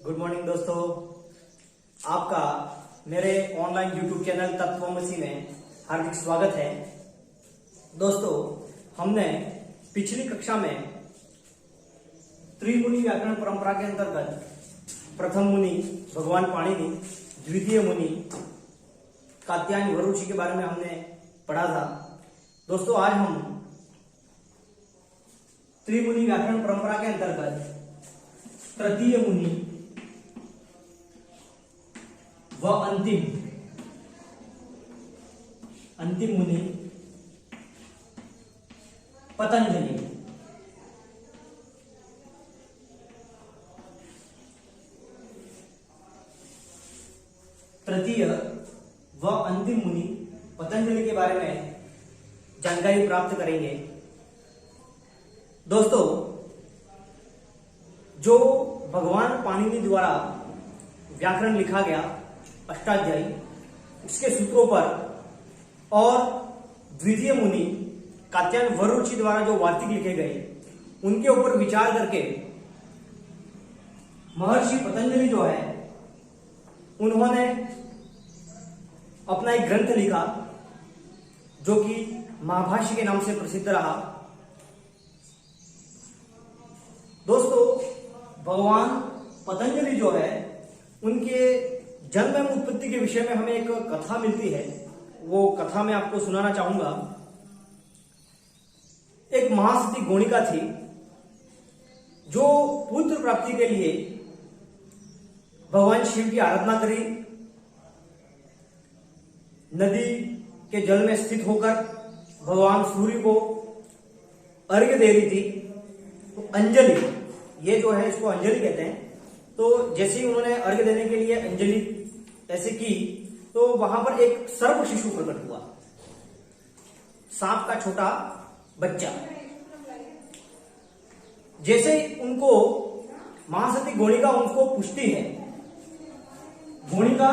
Good morning दोस्तों, आपका मेरे ऑनलाइन यूट्यूब चैनल तत्वमसी में हार्दिक स्वागत है। दोस्तों, हमने पिछली कक्षा में त्रिमुनि व्याकरण परंपरा के अंतर्गत प्रथम मुनि भगवान पाणिनि, द्वितीय मुनि कात्यायन वरुषि के बारे में हमने पढ़ा था। दोस्तों, आज हम त्रिमुनि व्याकरण परंपरा के अंतर्गत तृतीय मुनि व अंतिम मुनि पतंजलि तृतीय व अंतिम मुनि पतंजलि के बारे में जानकारी प्राप्त करेंगे। दोस्तों, जो भगवान पाणिनि द्वारा व्याकरण लिखा गया अष्टाध्यायी, उसके सूत्रों पर और द्वितीय मुनि कात्यायन वरुषि द्वारा जो वार्तिक लिखे गए उनके ऊपर विचार करके महर्षि पतंजलि जो है उन्होंने अपना एक ग्रंथ लिखा जो कि महाभाष्य के नाम से प्रसिद्ध रहा। दोस्तों, भगवान पतंजलि जो है उनके जन्म एवं उत्पत्ति के विषय में हमें एक कथा मिलती है। वो कथा मैं आपको सुनाना चाहूंगा। एक महासती गोणिका थी जो पुत्र प्राप्ति के लिए भगवान शिव की आराधना करी, नदी के जल में स्थित होकर भगवान सूर्य को अर्घ्य दे रही थी। तो अंजलि, ये जो है इसको अंजलि कहते हैं। तो जैसे ही उन्होंने अर्घ्य देने के लिए अंजलि ऐसे की तो वहां पर एक सर्प शिशु प्रकट हुआ, सांप का छोटा बच्चा। जैसे उनको महासती गोणिका उनको पूछती है, गोणिका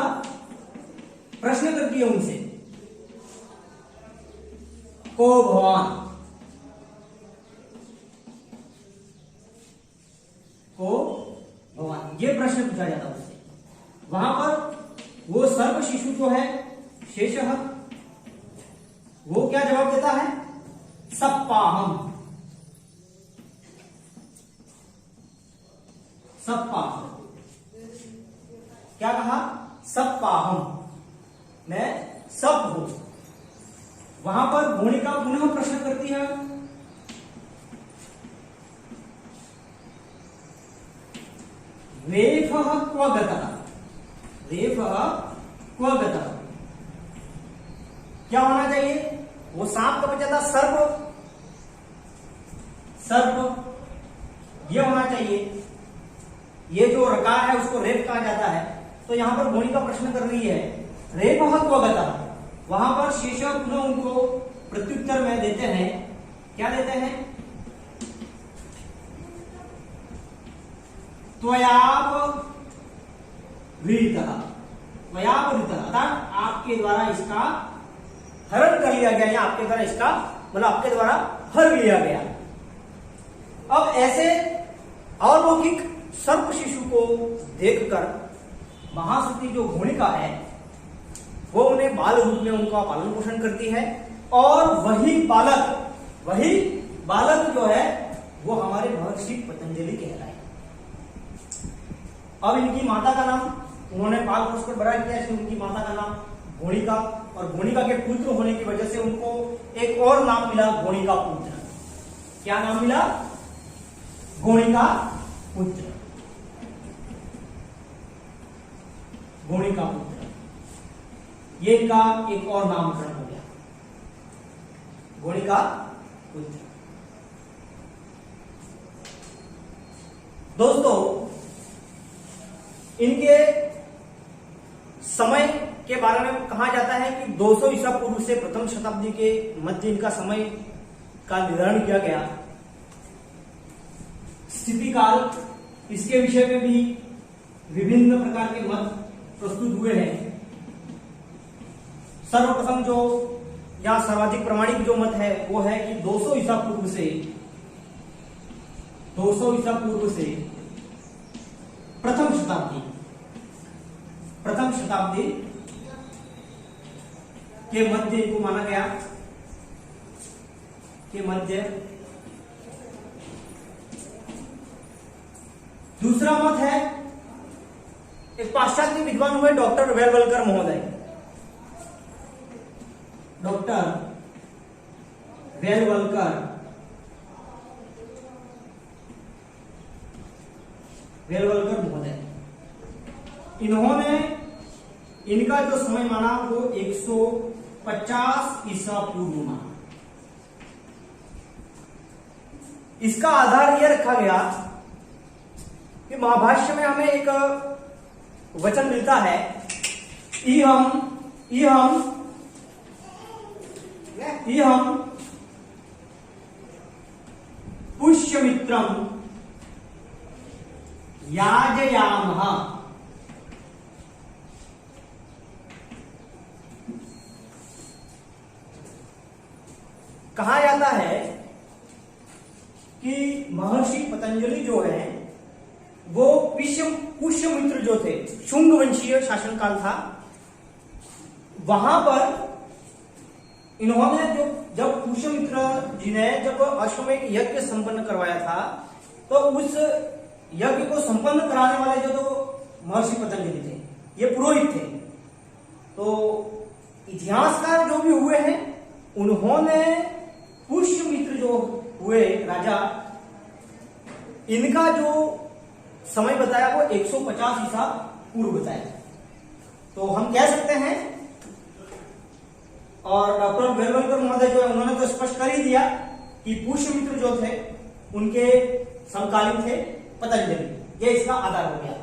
प्रश्न करती है उनसे, को भगवान को भगवान, ये प्रश्न पूछा जाता है उससे। वहां पर वो सर्प शिशु जो है शेषः, वो क्या जवाब देता है? सप्पाहम। सप्पाहम क्या कहा? सप्पाहम, मैं सप हूं। वहां पर गोणिका पुनः प्रश्न करती है, रेफः क्व गतः? रेफः क्व गतः क्या होना चाहिए? वो सांप का बच्चा था, सर्प ये होना चाहिए। ये जो रकार है उसको रेफ कहा जाता है। तो यहां पर गोणिका प्रश्न कर रही है, रेफः क्व गतः। वहां पर शेषः पुनः उनको प्रत्युत्तर में देते हैं, क्या देते हैं? त्वयापहृतः, अर्थात आपके द्वारा इसका हरण कर लिया गया, या आपके द्वारा इसका मतलब आपके द्वारा हर लिया गया। अब ऐसे अलौकिक सर्प शिशु को देखकर महासती जो गोणिका है वो उन्हें बाल रूप में उनका पालन पोषण करती है, और वही बालक जो है वो हमारे महर्षि पतंजलि कहलाए। अब इनकी माता का नाम उन्होंने पाल पोष कर बड़ा किया, इसलिए उनकी माता का नाम गोणिका, और गोणिका के पुत्र होने की वजह से उनको एक और नाम मिला, गोणिका पुत्र। क्या नाम मिला? गोणिका पुत्र। गोणिका पुत्र, ये इनका एक और नामकरण हो गया, गोणिका पुत्र। दोस्तों, इनके समय के बारे में कहा जाता है कि 200 ईसा पूर्व से प्रथम शताब्दी के मध्य इनका समय का निर्धारण किया गया। स्थिति काल, इसके विषय में भी विभिन्न प्रकार के मत प्रस्तुत हुए हैं। सर्वप्रथम जो या सर्वाधिक प्रमाणिक जो मत है वो है कि 200 ईसा पूर्व से प्रथम शताब्दी के मध्य को माना गया, के मध्य। दूसरा मत है, एक पाश्चात्य विद्वान हुए डॉक्टर वेलवलकर महोदय। डॉक्टर वेलवलकर महोदय, इन्होंने इनका जो समय माना वो 150 ईसा पूर्व माना। इसका आधार यह रखा गया कि महाभाष्य में हमें एक वचन मिलता है, इहम पुष्यमित्रम याजयामः। कहा जाता है कि महर्षि पतंजलि जो है वो पुष्यमित्र जो थे, शुंग वंशीय शासनकाल था, वहां पर इन्होंने जब पुष्यमित्र जी ने जब अश्वमेध यज्ञ संपन्न करवाया था, तो उस यज्ञ को संपन्न कराने वाले जो तो महर्षि पतंजलि थे, ये पुरोहित थे। तो इतिहासकार जो भी हुए हैं, उन्होंने पुष्यमित्र जो हुए राजा, इनका जो समय बताया वो 150 ईसा पूर्व बताया। तो हम कह सकते हैं, और डॉक्टर वेलवलकर महोदय जो है उन्होंने तो स्पष्ट कर ही दिया कि पुष्यमित्र जो थे उनके समकालीन थे पतंजलि। ये इसका आधार हो गया।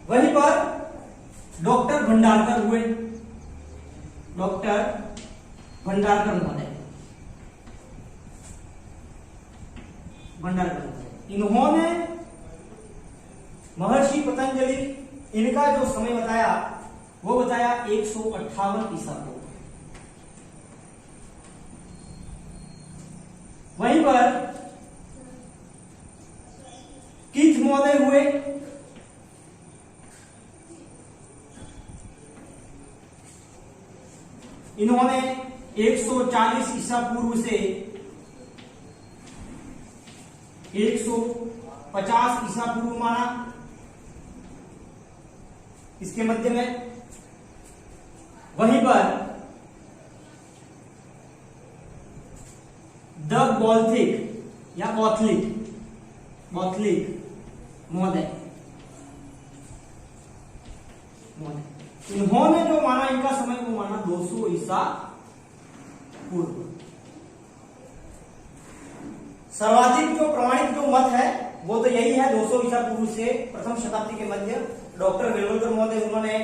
वहीं पर डॉक्टर भंडारकर हुए, डॉक्टर भंडारकर महोदय, इन्होंने महर्षि पतंजलि, इनका जो समय बताया वो बताया 158 ईसा पूर्व। वहीं पर कीथ महोदय हुए, इन्होंने 140 ईसा पूर्व से 150 ईसा पूर्व माना, इसके मध्य में। वहीं पर द बॉल्थिक या बॉथलिक महोदय, इन्होंने जो माना, इनका समय वो माना 200 ईसा पूर्व। सर्वाधिक जो प्रमाणित जो मत है वो तो यही है, 200 ईसा पूर्व से प्रथम शताब्दी के मध्य। डॉक्टर वेलवलकर महोदय उन्होंने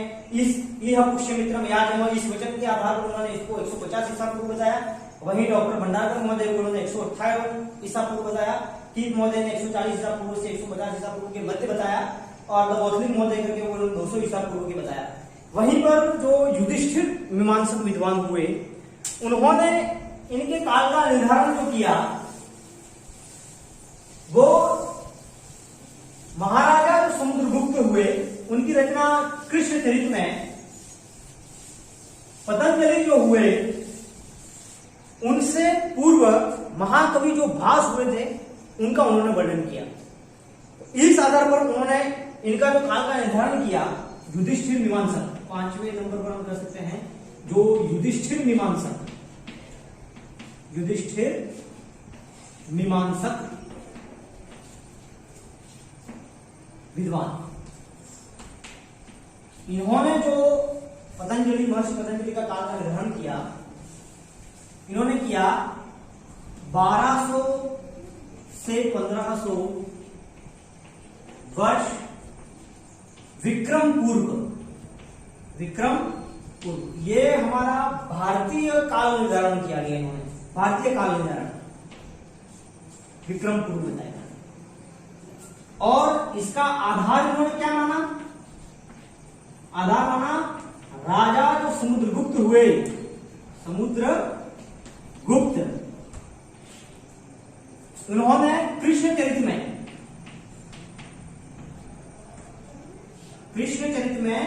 यह पुष्यमित्रम याजयामः, इस वचन के आधार पर उन्होंने इसको 150 ईसा पूर्व बताया। वहीं डॉक्टर भंडारकर महोदय उन्होंने 158 ईसा पूर्व बताया। कीथ महोदय ने 140 ईसा पूर्व से 150 ईसा पूर्व के मध्य बताया, और बौद्धलिक महोदय करके उन्होंने 200 ईसा पूर्व के बताया। वहीं पर जो युधिष्ठिर मीमांसक विद्वान हुए, उन्होंने इनके काल का निर्धारण जो किया वो महाराजा जो समुद्रगुप्त हुए, उनकी रचना कृष्ण चरित में पतंजलि जो हुए, उनसे पूर्व महाकवि जो भास हुए थे, उनका उन्होंने वर्णन किया। इस आधार पर उन्होंने इनका जो काल का निर्धारण किया, युधिष्ठिर मीमांसक, 5वें नंबर पर हम कर सकते हैं, जो युधिष्ठिर मीमांसक विद्वान, इन्होंने जो महर्षि पतंजलि का काल का निर्धारण किया, इन्होंने किया 1200 से 1500 वर्ष विक्रम पूर्व। ये हमारा भारतीय काल निर्धारण किया गया, इन्होंने भारतीय काल निर्धारण विक्रम पूर्व बताया। और इसका आधार इन्होंने क्या माना? आधार माना राजा जो समुद्रगुप्त हुए, उन्होंने कृष्णचरित में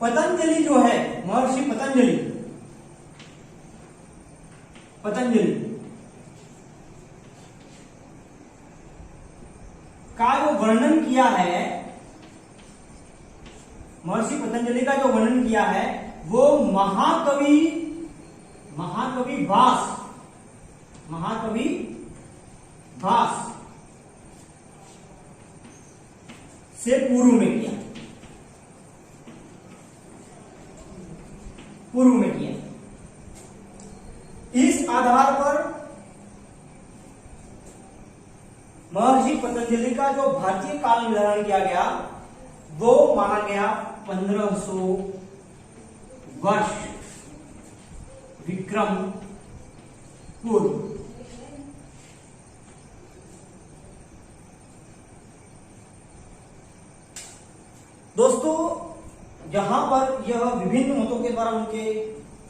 पतंजलि जो है, महर्षि पतंजलि का जो वर्णन किया है, महर्षि पतंजलि का जो वर्णन किया है वो महाकवि भास से पूर्व में किया। इस आधार पर महर्षि पतंजलि का जो भारतीय काल निर्धारण किया गया वो माना गया 1500 वर्ष विक्रम पूर्व। दोस्तों, जहां पर यह विभिन्न मतों के द्वारा उनके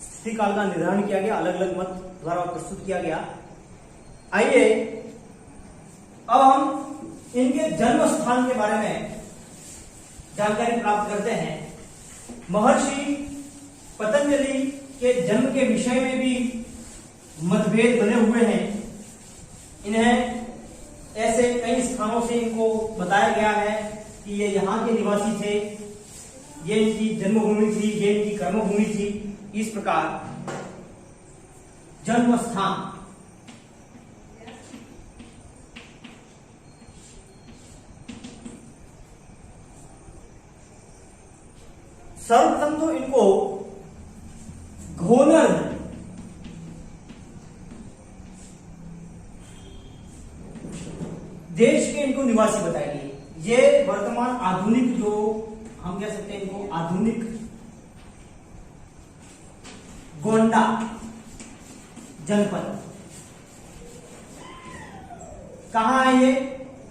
स्थिति काल का निर्धारण किया गया, अलग अलग मत द्वारा प्रस्तुत किया गया। आइए अब हम इनके जन्म स्थान के बारे में जानकारी प्राप्त करते हैं। महर्षि पतंजलि के जन्म के विषय में भी मतभेद बने हुए हैं। इन्हें ऐसे कई स्थानों से इनको बताया गया है कि ये यहाँ के निवासी थे, ये इनकी जन्मभूमि थी, ये इनकी कर्मभूमि थी। इस प्रकार जन्म स्थान सर्वप्रथम तो इनको घोनर देश के इनको निवासी बताएंगे। ये वर्तमान आधुनिक, जो हम कह सकते हैं इनको आधुनिक गोंडा जनपद कहां है? ये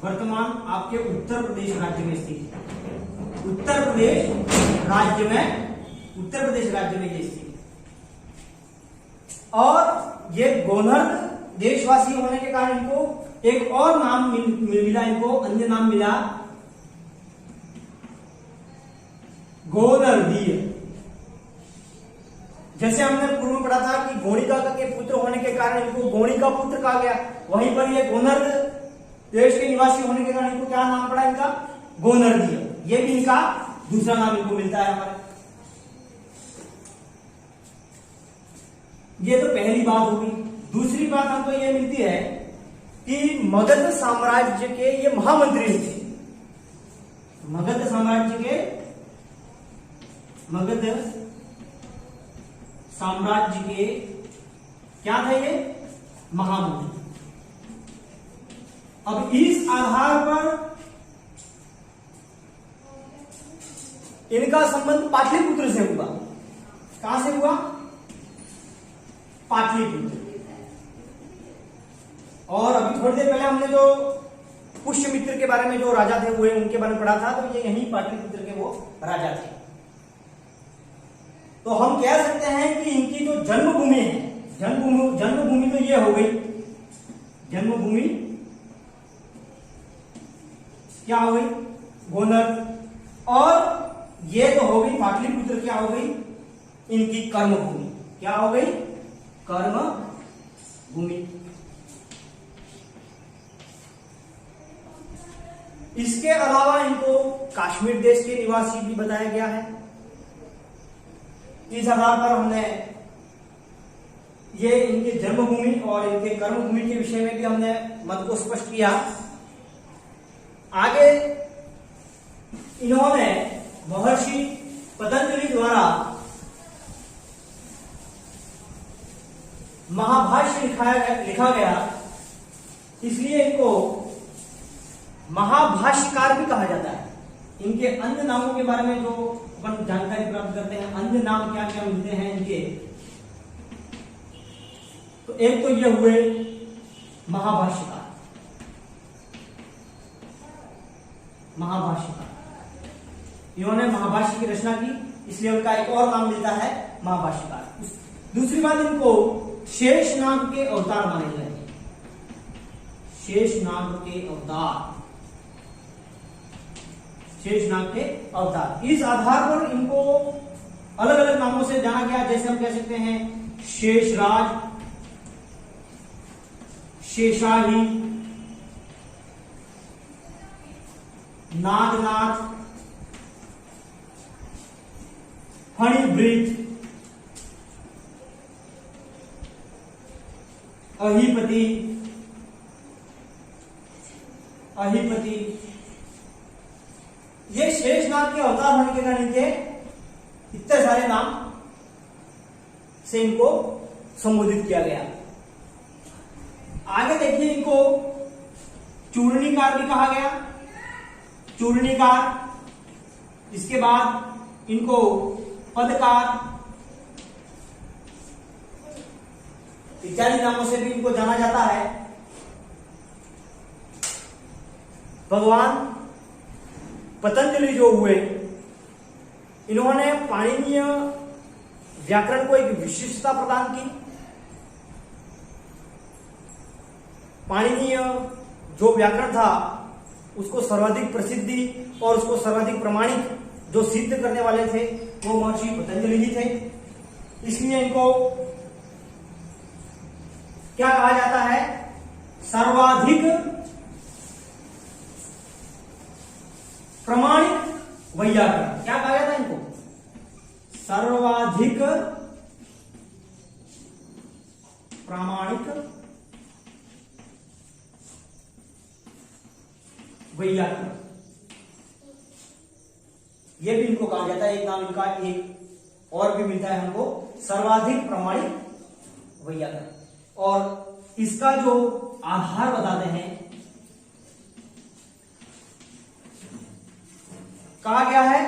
वर्तमान आपके उत्तर प्रदेश राज्य में स्थित है। उत्तर प्रदेश राज्य में ये स्थित है। और ये गोनर देशवासी होने के कारण इनको एक और नाम मिला, इनको अन्य नाम मिला गोनरदीय। जैसे हमने पूर्व में पढ़ा था कि गोणिका के पुत्र होने के कारण इनको गोणिका पुत्र कहा गया, वहीं पर ये गोनर देश के निवासी होने के कारण इनको क्या नाम पड़ा? इनका गोनरदीय। ये भी इनका दूसरा नाम इनको मिलता है हमारे। ये तो पहली बात होगी। दूसरी बात हमको ये मिलती है कि मगध साम्राज्य के ये महामंत्री थे। मगध साम्राज्य के क्या थे? ये महामंत्री। अब इस आधार पर इनका संबंध पाटलिपुत्र से हुआ। कहां से हुआ? पाटलिपुत्र। और अभी थोड़ी देर पहले हमने जो पुष्यमित्र के बारे में जो राजा थे हुए उनके बारे में पढ़ा था, तो ये यही पाटलिपुत्र के वो राजा थे। तो हम कह सकते हैं कि इनकी जो जन्मभूमि है, जन्मभूमि तो ये हो गई, जन्मभूमि क्या हो गई? गोनर। और ये तो हो गई पाटलिपुत्र, क्या हो गई? इनकी कर्मभूमि। क्या हो गई? कर्मभूमि। इसके अलावा इनको कश्मीर देश के निवासी भी बताया गया है। इस आधार पर हमने ये इनके जन्मभूमि और इनके कर्मभूमि के विषय में भी हमने मत को स्पष्ट किया। आगे इन्होंने महर्षि पतंजलि द्वारा महाभाष्य लिखा गया, इसलिए इनको महाभाष्यकार भी कहा जाता है। इनके अन्य नामों के बारे में जो अपन जानकारी प्राप्त करते हैं, अन्य नाम क्या क्या मिलते हैं इनके, तो एक तो ये हुए महाभाष्यकार। इन्होंने महाभाष्य की रचना की, इसलिए उनका एक और नाम मिलता है महाभाष्यकार। दूसरी बात, इनको शेषनाग के अवतार माने गए हैं। शेषनाग के अवतार, शेषनाग के अवतार। इस आधार पर इनको अलग अलग नामों से जाना गया, जैसे हम कह सकते हैं शेषराज, शेषाही, नागनाथ, फणिवृत, अहिपति, अहिपति। ये शेषनाग के अवतार होने के कारण इनके इतने सारे नाम से इनको संबोधित किया गया। आगे देखिए, इनको चूर्णिकार भी कहा गया, चूर्णिकार। इसके बाद इनको पदकार इत्यादि नामों से भी इनको जाना जाता है। भगवान पतंजलि जो हुए, इन्होंने पाणिनीय व्याकरण को एक विशिष्टता प्रदान की। पाणिनीय जो व्याकरण था उसको सर्वाधिक प्रसिद्धि और उसको सर्वाधिक प्रमाणिक जो सिद्ध करने वाले थे वो महर्षि पतंजलि ही थे। इसलिए इनको क्या कहा जाता है? सर्वाधिक प्रमाणिक वैयाकरण। क्या कहा जाता है इनको? सर्वाधिक प्रामाणिक वैयाकरण, ये भी इनको कहा जाता है। एक नाम इनका एक और भी मिलता है हमको, सर्वाधिक प्रमाणिक वैयाकरण। और इसका जो आधार बताते हैं, कहा गया है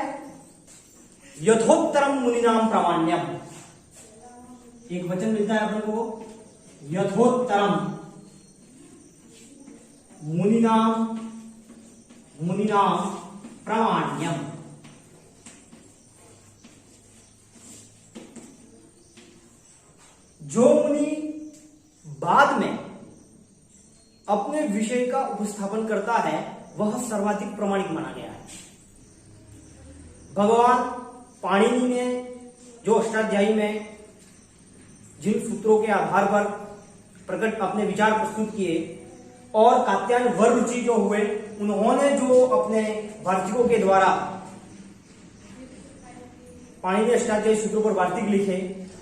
यथोत्तरम मुनिनाम प्रामाण्यम। एक वचन मिलता है अपन को, यथोत्तरम मुनिनाम, मुनिनाम प्रामाण्यम। जो मुनि बाद में अपने विषय का उपस्थापन करता है वह सर्वाधिक प्रमाणिक माना गया है। भगवान पाणिनि ने जो अष्टाध्यायी में जिन सूत्रों के आधार पर प्रकट अपने विचार प्रस्तुत किए, और कात्यायन वररुचि जो हुए, उन्होंने जो अपने वार्तिकों के द्वारा पाणिनि अष्टाध्यायी सूत्रों पर वार्तिक लिखे,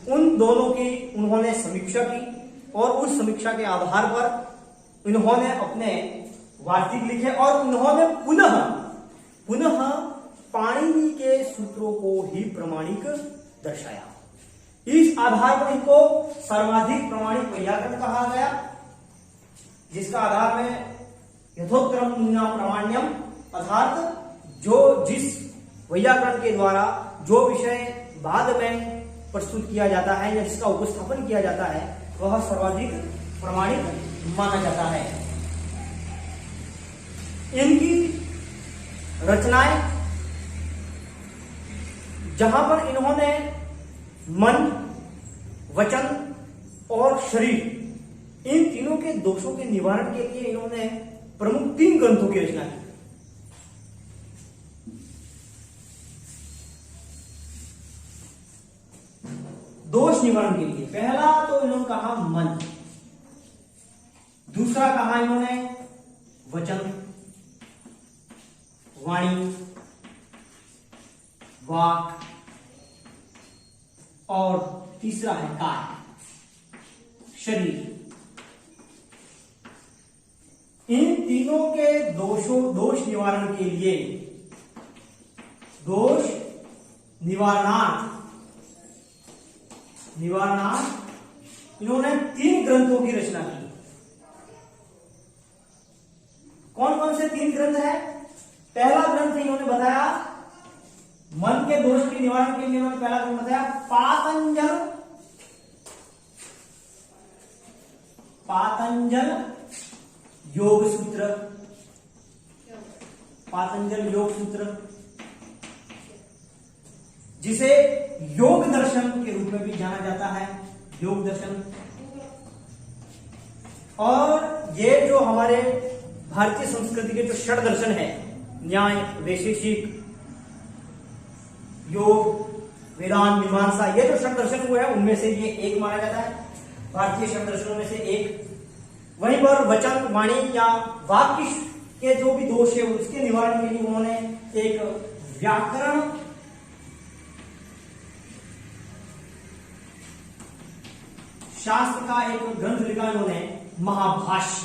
उन दोनों की उन्होंने समीक्षा की और उस समीक्षा के आधार पर इन्होंने अपने वार्तिक लिखे और उन्होंने पुनः पुनः पाणिनि के सूत्रों को ही प्रमाणिक दर्शाया। इस आधार पर इनको सर्वाधिक प्रमाणिक वैयाकरण कहा गया, जिसका आधार में यथोत्तरम मुनिनाम प्रामाण्यम, अर्थात जो जिस वैयाकरण के द्वारा जो विषय बाद में प्रस्तुत किया जाता है या जिसका उपस्थापन किया जाता है वह सर्वाधिक प्रमाणिक माना जाता है। इनकी रचनाएं, जहां पर इन्होंने मन, वचन और शरीर, इन तीनों के दोषों के निवारण के लिए इन्होंने प्रमुख 3 ग्रंथों की रचना की। दोष निवारण के लिए पहला तो इन्होंने कहा मन, दूसरा कहा इन्होंने वचन, वाणी, वाक, और तीसरा है काय, शरीर। इन तीनों के दोष निवारण के लिए, दोष निवारणार्थ इन्होंने 3 ग्रंथों की रचना की। कौन कौन से 3 ग्रंथ है? पहला ग्रंथ इन्होंने बताया मन के दोष के निवारण के लिए, इन्होंने पहला ग्रंथ बताया पातंजल योग सूत्र। पातंजल योग सूत्र, जिसे योग दर्शन के रूप में भी जाना जाता है। योग दर्शन और ये जो हमारे भारतीय संस्कृति के जो षड दर्शन है, न्याय, वैशेषिक, योग, वेदांत, मीमांसा, ये जो षड दर्शन हुए हैं उनमें से ये एक माना जाता है, भारतीय षड दर्शनों में से एक। वहीं पर वचन, वाणी या वाक्य के जो भी दोष है उसके निवारण के लिए उन्होंने एक व्याकरण शास्त्र का एक ग्रंथ लिखा इन्होंने, महाभाष्य।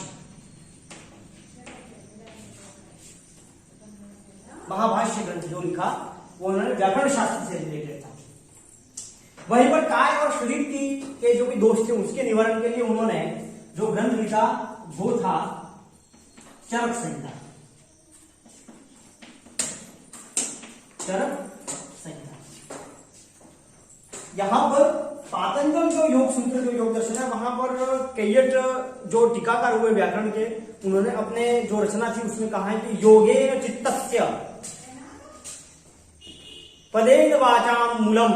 महाभाष्य ग्रंथ जो लिखा वो उन्होंने व्याकरण शास्त्र से रिलेटेड था। वहीं पर काय और शरीर की के जो भी दोष थे उसके निवारण के लिए उन्होंने जो ग्रंथ लिखा वो था चरक संहिता। चरक संहिता। यहां पर पातंजल जो योग सूत्र, जो योग दर्शन है, वहां पर कैयट जो टीकाकार हुए व्याकरण के, उन्होंने अपने जो रचना थी उसमें कहा है कि योगेन चित्तस्य पदेन वाचाम मूलम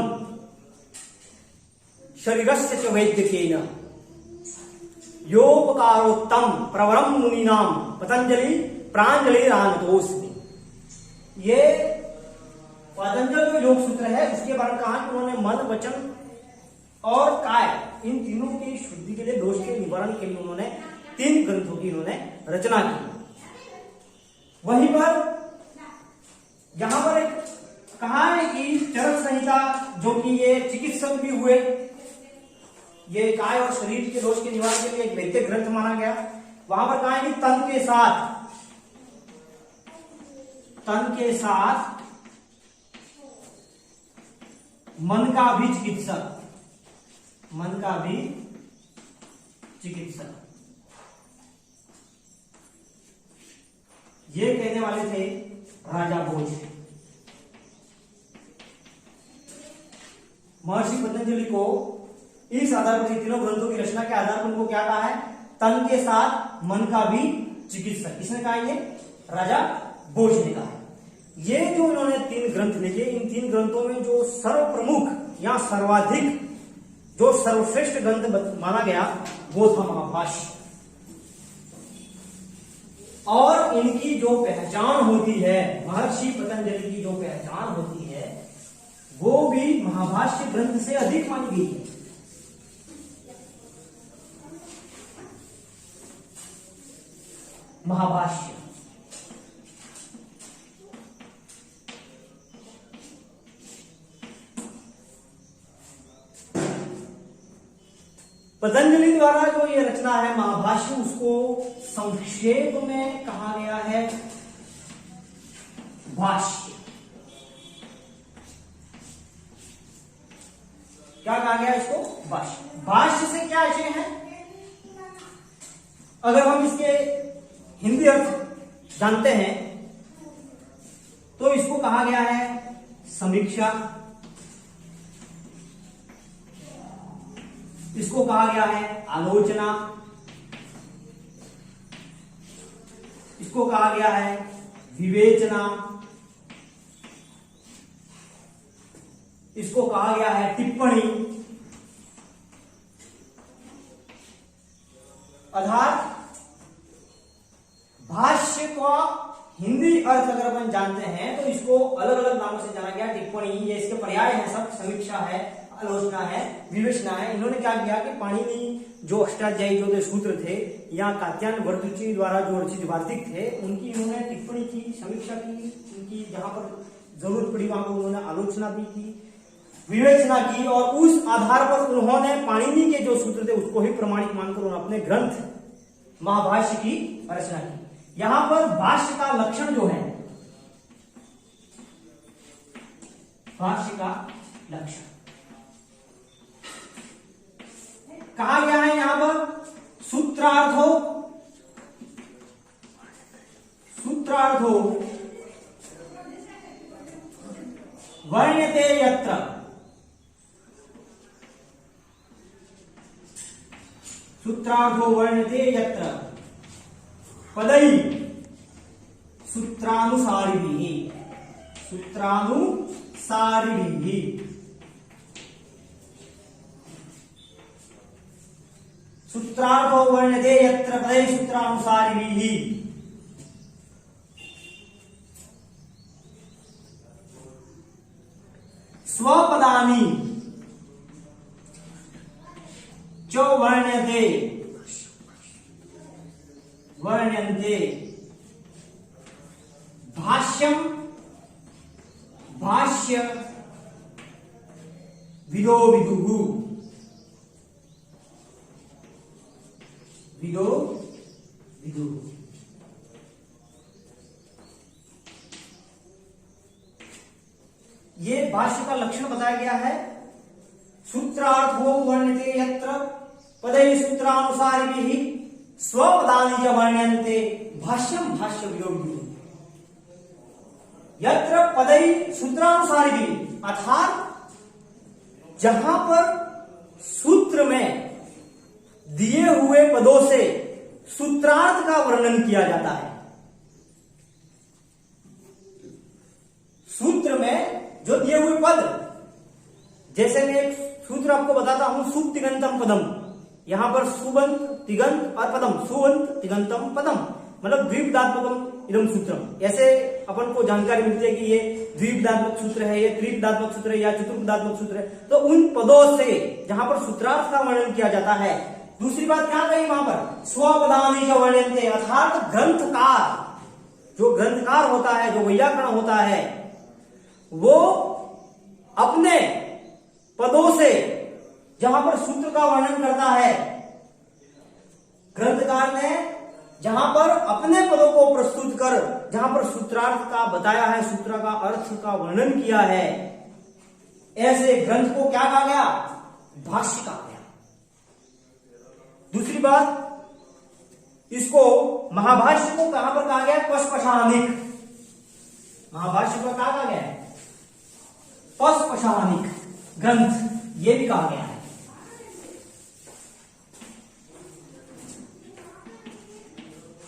शरीरस्य च वैद्यकेन योपकारोत्तम प्रवरम मुनीनाम पतंजलि प्रांजलि रानतोस्मि। ये पतंजल जो योग सूत्र है उसके बारे में कहा कि उन्होंने मन, वचन और काय, इन तीनों की शुद्धि के लिए, दोष के निवारण के लिए उन्होंने 3 ग्रंथों की उन्होंने रचना की। वहीं पर यहां पर एक कहा है कि चरक संहिता, जो कि ये चिकित्सक भी हुए, ये काय और शरीर के दोष के निवारण के लिए एक वैद्य ग्रंथ माना गया। वहां पर कहा है कि तन के साथ मन का भी चिकित्सक, मन का भी चिकित्सक, ये कहने वाले थे राजा भोज। महर्षि पतंजलि को इस आधार पर, तीनों ग्रंथों की रचना के आधार पर उनको क्या कहा है, तन के साथ मन का भी चिकित्सक। किसने कहा? ये राजा भोज ने कहा है। ये जो इन्होंने 3 ग्रंथ लिखे, इन 3 ग्रंथों में जो सर्व प्रमुख या सर्वाधिक जो सर्वश्रेष्ठ ग्रंथ माना गया वो था महाभाष्य। और इनकी जो पहचान होती है, महर्षि पतंजलि की जो पहचान होती है, वो भी महाभाष्य ग्रंथ से अधिक मानी गई है। महाभाष्य पतंजलि द्वारा जो ये रचना है महाभाष्य, उसको संक्षेप में कहा गया है भाष्य। क्या कहा गया इसको? भाष्य। भाष्य से क्या आशय है? अगर हम इसके हिंदी अर्थ जानते हैं तो इसको कहा गया है समीक्षा, इसको कहा गया है आलोचना, इसको कहा गया है विवेचना, इसको कहा गया है टिप्पणी। अर्थात भाष्य का हिंदी अर्थ अगर अपन जानते हैं तो इसको अलग अलग नामों से जाना गया। टिप्पणी, ये इसके पर्याय है सब, समीक्षा है, आलोचना है, विवेचना है। इन्होंने क्या किया कि पाणिनि जो अष्टाध्यायी जो सूत्र थे या कात्यायन वर्तुची द्वारा जो रचित वार्तिक थे, उनकी इन्होंने टिप्पणी की, समीक्षा की, उनकी जहां पर जरूरत पड़ी वहां पर उन्होंने आलोचना भी की, विवेचना की, और उस आधार पर उन्होंने पाणिनि के जो सूत्र थे उसको ही प्रमाणिक मानकर उन्होंने अपने ग्रंथ महाभाष्य की रचना की। यहां पर भाष्य का लक्षण जो है, भाष्य का लक्षण कहा गया है यहां पर सूत्रार्थो वर्ण्यते यत्र, सूत्रार्थो वर्ण्यते यत्र पदै सूत्रानुसारिभिः, सूत्रार्थो वर्ण्यते यत्र पदै सूत्रानुसारिभिः। स्वपदानि च वर्ण्यन्ते भाष्यं भाष्य विदो विदुः ये भाष्य का लक्षण बताया गया है। सूत्रार्थो वर्ण्यते यत्र पदै सूत्रानुसारिभिः स्वपदानि च वर्ण्यन्ते भाष्यं भाष्य विदो विदुः। यत्र पदै सूत्रानुसारिभिः अर्थात जहां पर सूत्र में दिए हुए पदों से सूत्रार्थ का वर्णन किया जाता है। सूत्र में जो दिए हुए पद, जैसे मैं एक सूत्र आपको बताता हूं, सुतिगंतम पदम, यहां पर सुबंत तिगंत और पदम, सुबंत तिगंतम पदम, मतलब द्विपदात्मकम इदम सूत्रम। ऐसे अपन को जानकारी मिलती है कि ये द्विपदात्मक सूत्र है, ये त्रिपदात्मक सूत्र है या चतुर्पदात्मक सूत्र है। तो उन पदों से जहां पर सूत्रार्थ का वर्णन किया जाता है। दूसरी बात क्या कही वहां पर, स्वपदानि च वर्ण्यन्ते, अर्थात ग्रंथकार, जो ग्रंथकार होता है, जो वैयाकरण होता है, वो अपने पदों से जहां पर सूत्र का वर्णन करता है, ग्रंथकार ने जहां पर अपने पदों को प्रस्तुत कर जहां पर सूत्रार्थ का बताया है, सूत्र का अर्थ का वर्णन किया है, ऐसे ग्रंथ को क्या कहा गया, भाष्य कहा गया। दूसरी बात, इसको महाभाष्य को कहां पर कहा गया, पशपशानिक। महाभाष्य को कहा गया है पशपशानिक ग्रंथ, ये भी कहा गया है।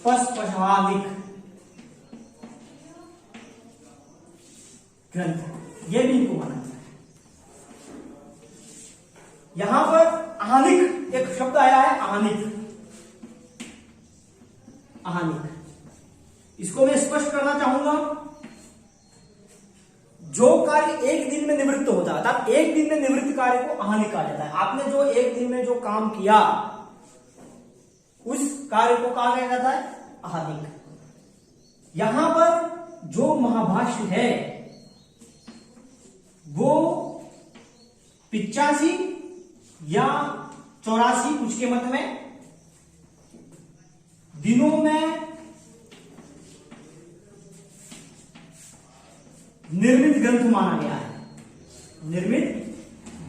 पशपशानिक ग्रंथ, ये भी इनको माना जाता है। यहां पर आहनिक एक शब्द आया है, आहनिक। इसको मैं स्पष्ट करना चाहूंगा। जो कार्य एक दिन में निवृत्त होता है, अर्थात एक दिन में निवृत्त कार्य को आहनिक कहा जाता है। आपने जो एक दिन में जो काम किया, उस कार्य को कहा जाता है आहनिक। यहां पर जो महाभाष्य है वो 85 या 84 कुछ के मत में दिनों में निर्मित ग्रंथ माना गया है। निर्मित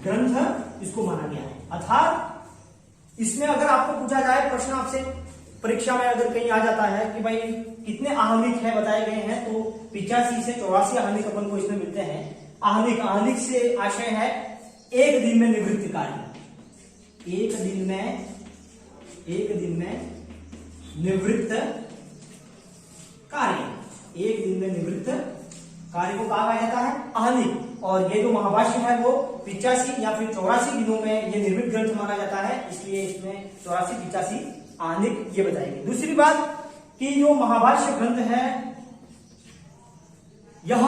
ग्रंथ इसको माना गया है। अर्थात इसमें अगर आपको पूछा जाए, प्रश्न आपसे परीक्षा में अगर कहीं आ जाता है कि भाई कितने आहनिक है बताए गए हैं, तो 85 से 84 आहनिक अपन को इसमें मिलते हैं। आहनिक से आशय है एक दिन में निवृत्त कार्य। एक दिन में निवृत्त कार्य, एक दिन में निवृत्त कार्य को कहा जाता है आहनिक। और ये जो महाभाष्य है वो 85 या फिर 84 दिनों में ये निर्मित ग्रंथ माना जाता है, इसलिए इसमें 84-85 आहनिक ये बताएंगे। दूसरी बात कि जो महाभाष्य ग्रंथ है यह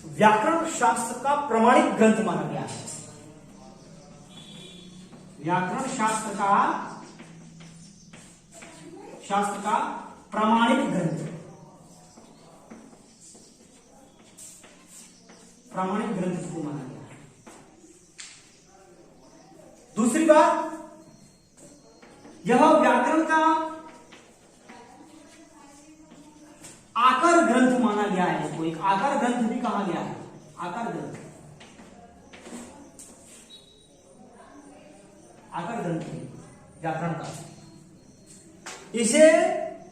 व्याकरण शास्त्र का प्रमाणिक ग्रंथ माना गया है। व्याकरण शास्त्र का प्रमाणिक ग्रंथ, प्रमाणिक ग्रंथ को माना गया है। दूसरी बात, यह व्याकरण का आकार ग्रंथ माना गया है। इसको एक आकार ग्रंथ भी कहा गया है। आकार ग्रंथ, आकार ग्रंथ व्याकरण का, इसे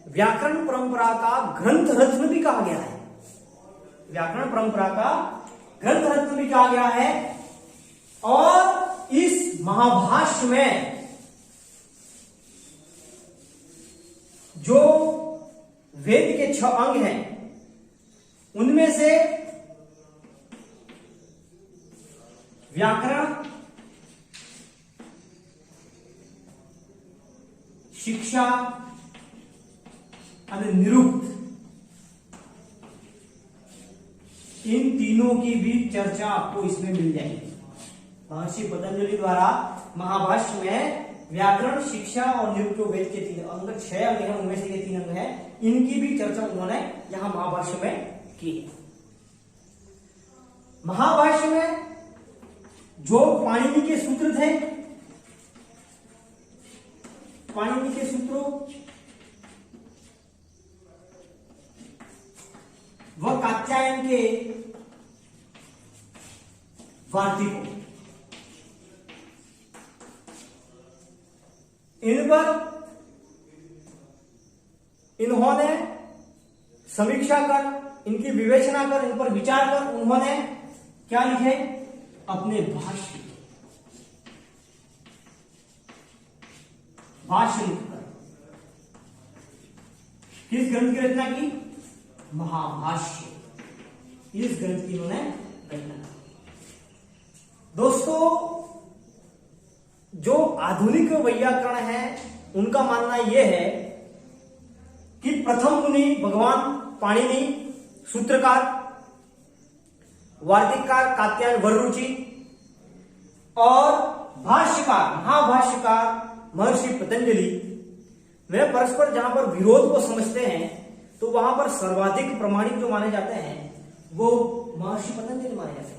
व्याकरण परंपरा का ग्रंथ रत्न भी कहा गया है। व्याकरण परंपरा का ग्रंथ रत्न भी कहा गया है। और इस महाभाष्य में जो वेद के 6 अंग हैं, उनमें से व्याकरण, शिक्षा और निरुक्त, इन तीनों की भी चर्चा आपको इसमें मिल जाएगी। महर्षि पतंजलि द्वारा महाभाष्य में व्याकरण, शिक्षा और निरुक्त वेद के 3 अंग, 6 अंग हैं, उनमें से ये 3 अंग हैं, इनकी भी चर्चा उन्होंने यहां महाभाष्य में की है। महाभाष्य में जो पाणिनि के सूत्र थे, पाणिनि के सूत्रों, वह कात्यायन के वार्तिकों, इन पर इन्होंने समीक्षा कर, इनकी विवेचना कर, इन पर विचार कर उन्होंने क्या लिखे? अपने भाष्य, भाष्य लिखकर किस ग्रंथ की रचना की? महाभाष्य। इस ग्रंथ की उन्होंने रचना की। दोस्तों, जो आधुनिक वैयाकरण है उनका मानना यह है कि प्रथम मुनि भगवान पाणिनि, सूत्रकार, वार्तिककार कात्यायन वररुचि और भाष्यकार, महाभाष्यकार महर्षि पतंजलि, वे परस्पर जहां पर विरोध को समझते हैं तो वहां पर सर्वाधिक प्रमाणिक जो माने जाते हैं वो महर्षि पतंजलि माने जाते हैं।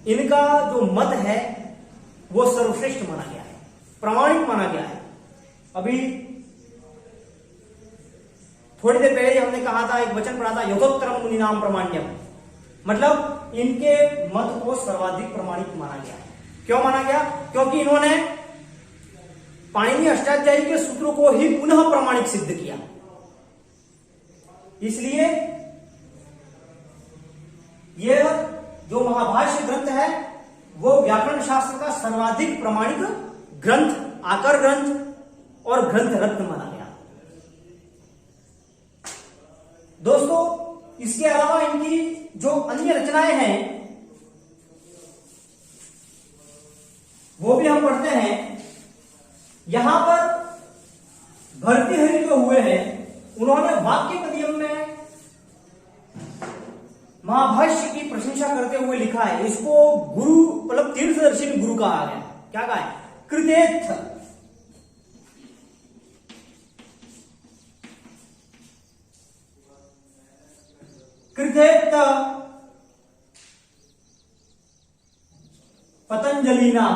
इनका जो मत है वो सर्वश्रेष्ठ माना गया है, प्रामाणिक माना गया है। अभी थोड़ी देर पहले हमने कहा था, एक वचन पढ़ा था, यथोत्तरम मुनिनाम प्रमाण्यम, मतलब इनके मत को सर्वाधिक प्रमाणिक माना गया है। क्यों माना गया? क्योंकि इन्होंने पाणिनि अष्टाध्यायी के सूत्रों को ही पुनः प्रमाणिक सिद्ध किया। इसलिए यह जो महाभाष्य ग्रंथ है वो व्याकरण शास्त्र का सर्वाधिक प्रमाणिक ग्रंथ, आकर ग्रंथ और ग्रंथ रत्न माना गया। दोस्तों, इसके अलावा इनकी जो अन्य रचनाएं हैं वो भी हम पढ़ते हैं। यहां पर भर्तृहरि जो हुए हैं उन्होंने वाक्यपदियम में महाभाष्य की प्रशंसा करते हुए लिखा है, इसको गुरु मतलब तीर्थदर्शी गुरु कहा गया। क्या कहा है? कृतेत्थ, कृतेत्थ पतंजलिना,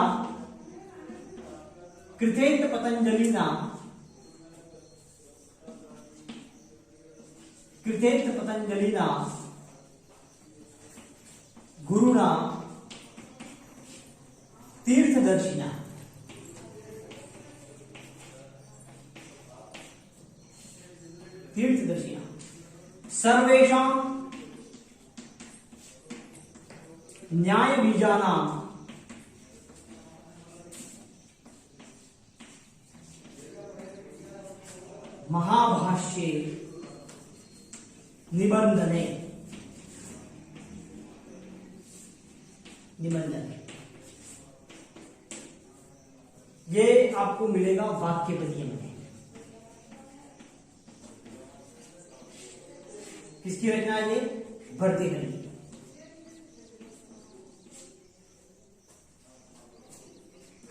कृतेत्थ पतंजलिना, कृतेत्थ पतंजलिना गुरुना तीर्थदर्शिना, तीर्थदर्शिना सर्वेषां न्याय बीजानां महाभाष्ये निबंधने, निबंधन, ये आपको मिलेगा वाक्यपदियम में। किसकी रचना है ये? भर्तृहरि।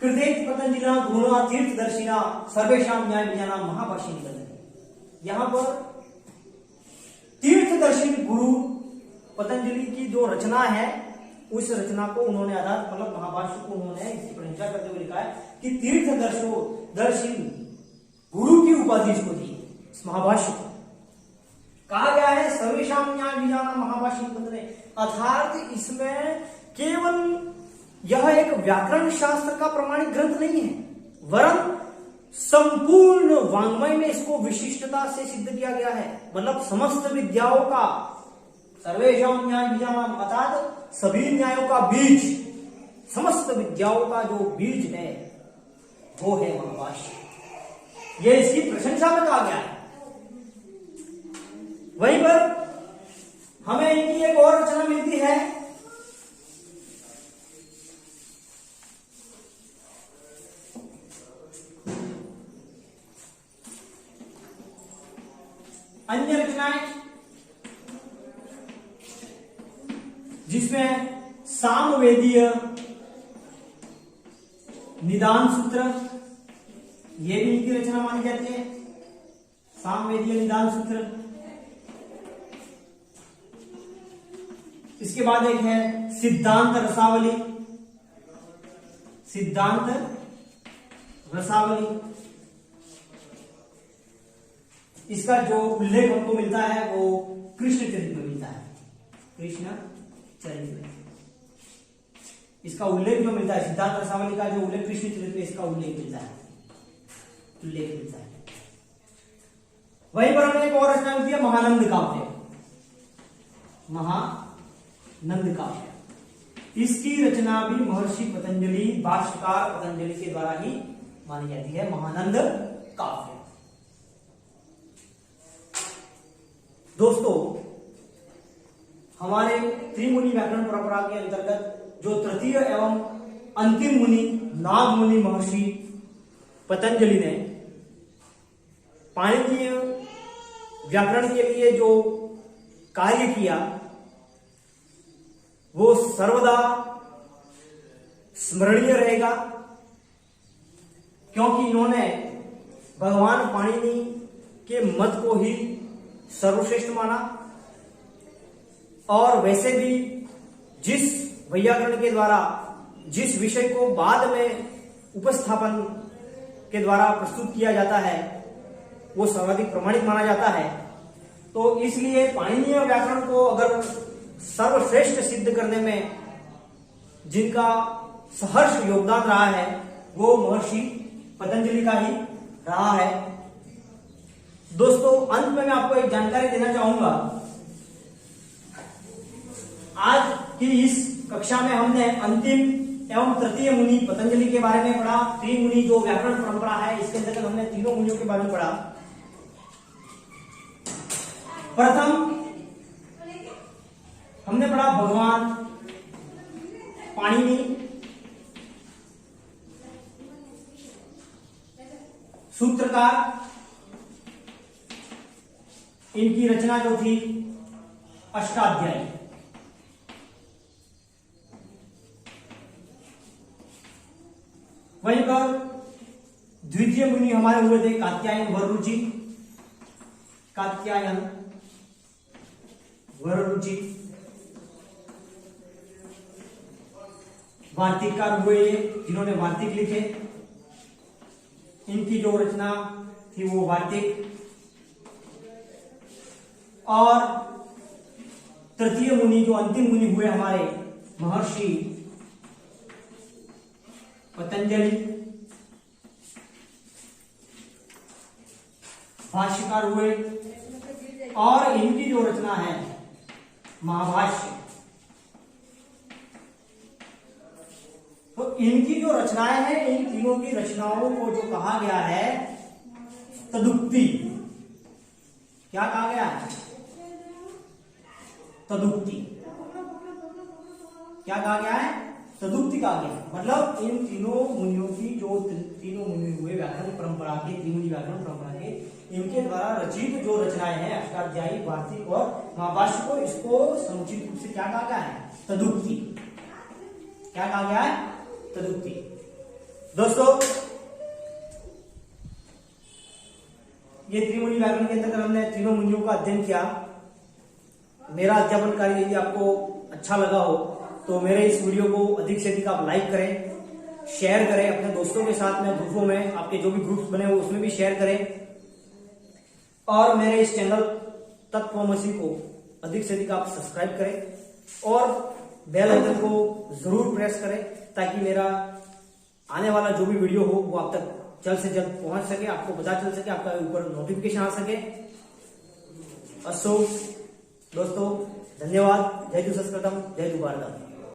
कृतेत्थ पतंजलिना गुरुणा तीर्थदर्शिना सर्वेषां न्याय बीजानां महाभाष्ये निबंधने। यहां पर तीर्थदर्शी गुरु पतंजलि की जो रचना है उस रचना को उन्होंने आधार मतलब महाभाष्य को उन्होंने इसकी प्रशंसा करते हुए लिखा है कि तीर्थदर्शी गुरु की उपाधि इसको दी इस महाभाष्य को। कहा गया है सर्वेषां न्याय बीजानां महाभाष्ये निबंधने, अर्थात इसमें केवल यह एक व्याकरण शास्त्र का प्रमाणिक ग्रंथ नहीं है, वरन संपूर्ण वांग्मय में इसको विशिष्टता से सिद्ध किया गया है। मतलब समस्त विद्याओं का, सर्वेषां न्याय बीजानां अर्थात सभी न्यायों का बीज, समस्त विद्याओं का जो बीज है वो है महाभाष्य। ये इसकी प्रशंसा में कहा गया है। वहीं पर हमें इनकी एक और रचना मिलती है, अन्य रचनाएं जिसमें सामवेदीय निदान सूत्र, ये भी इनकी रचना मानी जाती है। सामवेदीय निदान सूत्र। इसके बाद एक है सिद्धांत रसावली। सिद्धांत रसावली, इसका जो उल्लेख हमको मिलता है वो कृष्ण चरित्र में मिलता है। कृष्ण चरित्र, इसका उल्लेख जो मिलता है, सिद्धांत रसावली का जो उल्लेख कृष्ण चरित्र में इसका उल्लेख मिलता है, उल्लेख मिलता है। वहीं पर हमने एक और रचना होती है महानंद काव्य। महानंद काव्य, इसकी रचना भी महर्षि पतंजलि, भाष्यकार पतंजलि के द्वारा ही मानी जाती है। महानंद काव्य। दोस्तों, हमारे त्रिमुनि व्याकरण परंपरा के अंतर्गत जो तृतीय एवं अंतिम मुनि नाग मुनि महर्षि पतंजलि ने पाणिनीय व्याकरण के लिए जो कार्य किया वो सर्वदा स्मरणीय रहेगा, क्योंकि इन्होंने भगवान पाणिनि के मत को ही सर्वश्रेष्ठ माना। और वैसे भी जिस वैयाकरण के द्वारा जिस विषय को बाद में उपस्थापन के द्वारा प्रस्तुत किया जाता है वो सर्वाधिक प्रमाणिक माना जाता है। तो इसलिए पाणिनीय व्याकरण को अगर सर्वश्रेष्ठ सिद्ध करने में जिनका सहर्ष योगदान रहा है वो महर्षि पतंजलि का ही रहा है। दोस्तों, अंत में मैं आपको एक जानकारी देना चाहूंगा। आज की इस कक्षा में हमने अंतिम एवं तृतीय मुनि पतंजलि के बारे में पढ़ा। त्रिमुनि जो व्याकरण परंपरा है इसके अंतर्गत हमने तीनों मुनियों के बारे में पढ़ा। प्रथम हमने पढ़ा भगवान पाणिनि, सूत्रकार। इनकी रचना जो थी अष्टाध्यायी। वहीं पर द्वितीय मुनि हमारे हुए थे कात्यायन वररुचि। कात्यायन वररुचि वार्तिककार हुए ये, जिन्होंने वार्तिक लिखे। इनकी जो रचना थी वो वार्तिक। और तृतीय मुनि जो अंतिम मुनि हुए हमारे महर्षि पतंजलि, भाष्यकार हुए। और इनकी जो रचना है महाभाष्य, तो इनकी जो रचनाएं हैं इन तीनों की रचनाओं को जो कहा गया है तदुक्ति। क्या कहा गया है? तदुक्ति। क्या कहा गया है? तदुक्ति कहा गया। मतलब इन तीनों मुनियों की जो तीनों मुनि हुए व्याकरण परंपरा के, त्रिमुनि व्याकरण परंपरा के, इनके द्वारा रचित जो रचनाएं हैं अष्टाध्यायी, वार्तिक और महाभाष्य को, इसको समुचित रूप से क्या कहा गया है? तदुक्ति। क्या कहा गया है? तदुक्ति। दोस्तों, ये त्रिमुनि व्याकरण के अंतर्गत हमने तीनों मुनियों का अध्ययन किया। मेरा अध्यापन कार्य यदि आपको अच्छा लगा हो तो मेरे इस वीडियो को अधिक से अधिक आप लाइक करें, शेयर करें अपने दोस्तों के साथ में, ग्रुपों में, आपके जो भी ग्रुप्स बने हो उसमें भी शेयर करें। और मेरे इस चैनल तत्वमसी को अधिक से अधिक आप सब्सक्राइब करें और बेल आइकन को जरूर प्रेस करें ताकि मेरा आने वाला जो भी वीडियो हो वो आप तक जल्द से जल्द पहुंच सके, आपको पता चल सके, आपका ऊपर नोटिफिकेशन आ सके। दोस्तों, धन्यवाद। जय जु संस्कृतम, जय जु भारतम।